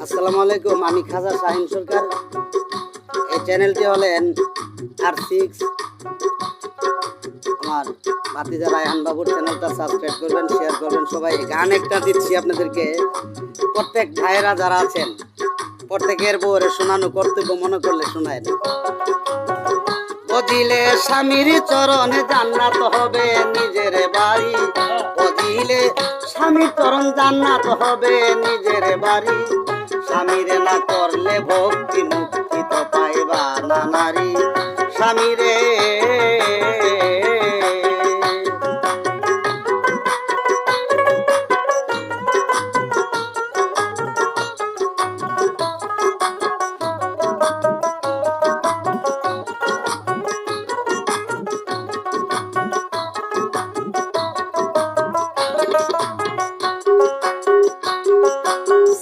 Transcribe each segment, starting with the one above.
আসসালামু আলাইকুম। আমি খাজা শাহিন সরকার। এই চ্যানেলটি হলেন R6। আমার ভাতিজা রায়হান বাবুর চ্যানেলটা সাবস্ক্রাইব করবেন, শেয়ার করবেন সবাই। গান একটা দিচ্ছি আপনাদেরকে, প্রত্যেক ভাইয়েরা যারা আছেন প্রত্যেকের বউরে শোনানো কর্তব্য মনে করলে শোনায়। বদিলে স্বামীর চরণে জান্নাত হবে নিজের বাড়ি, বদিলে স্বামীর চরণ জান্নাত হবে নিজের বাড়ি। স্বামীরে না করলে ভক্তি মুক্তি তো পাইবা না নারী। স্বামীরে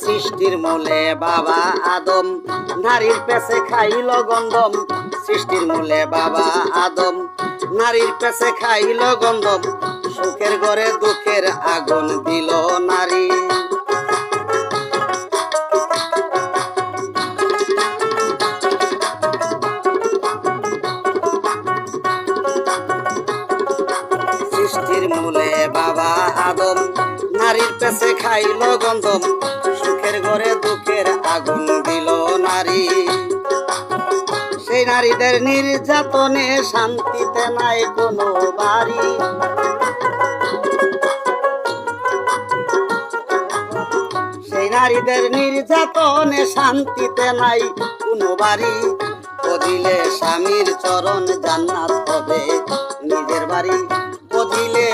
সৃষ্টির মূলে বাবা আদম, নারীর পেছে খাইল গন্ধম। সৃষ্টির মূলে বাবা আদম, নারীর পেছে খাইল গন্ধম। সুখের ঘরে দুঃখের আগুন দিল নারী। সৃষ্টির মূলে বাবা আদম, নারীর পেছে খাইল গন্ধম। সুখের ঘরে দুঃখের আগুন দিল নারী। সেই নারীদের নির্যাতনে শান্তিতে নাই কোনো বাড়ি। সেই নারীদের নির্যাতনে শান্তিতে নাই কোনো বাড়ি। বদিলে স্বামীর চরণ জান্নাত হবে নিজের বাড়ি। বদিলে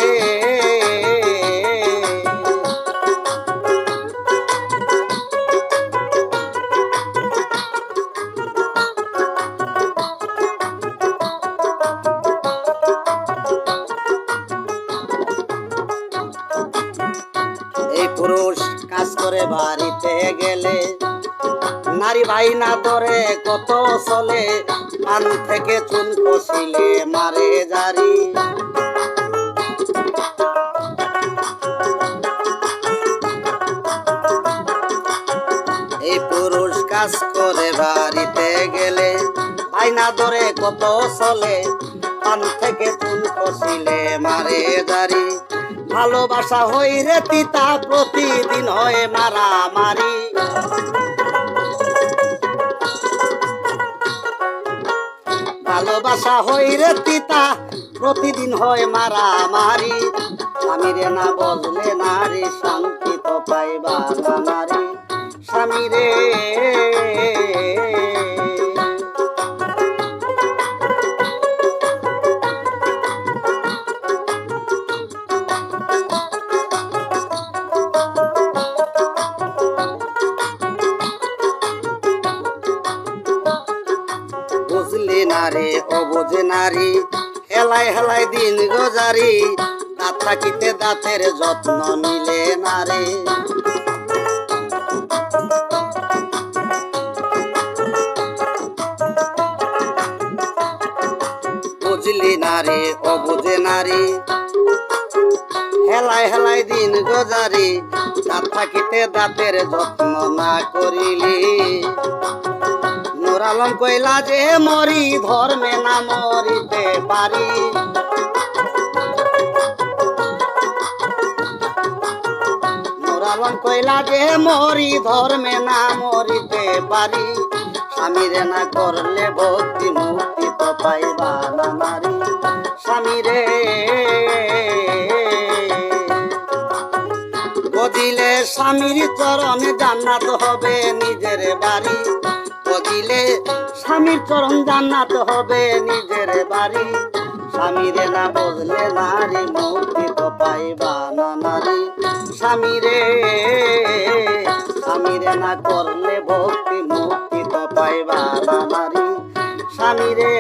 এই পুরুষ কাজ করে বাড়িতে গেলে, নারী ভাই না ধরে কত চলে। কান থেকে চুন কষিলে মারে জারি। এই পুরুষ কাজ করে বাড়িতে গেলে, ভাই না ধরে কত চলে। কান থেকে চুন কষিলে মারে জারি। ভালোবাসা হই রে তিতা, প্রতিদিন হয় মারামারি। ভালোবাসা হই রে তিতা, প্রতিদিন হয় মারামারি। স্বামীরে না বললে নারী শান্তি তো পাইবা না নারী। স্বামীরে বুঝলি নারী অবুঝে নারী, হেলায় হেলায় দিন গোজারি। দাঁত থাকিতে দাঁতের যত্ন নিলে নারী। বুঝলি নারী অবুঝে নারী, হেলায় হেলায় দিন গোজারি। দাঁত থাকিতে দাঁতের যত্ন না করিলি। নূর আলম কইলা যে মরি, ধর্মে না মরিতে পারি। নূর আলম কইলা যে মরি, ধর্মে না মরিতে পারি। স্বামীরে না করলে ভক্তি মুক্তি তো পাইবা না নারী। স্বামীরে বদিলে স্বামীর চরণে জান্নাত হবে নিজের বাড়ি। বদিলে স্বামীর চরণ জান্নাত হবে নিজের বাড়ি। স্বামীরে না বুঝলে নারী মুক্তি তো পাইবা না নারী। স্বামীরে স্বামীরে না করলে ভক্তি মুক্তি তো পাইবা না নারী। স্বামীরে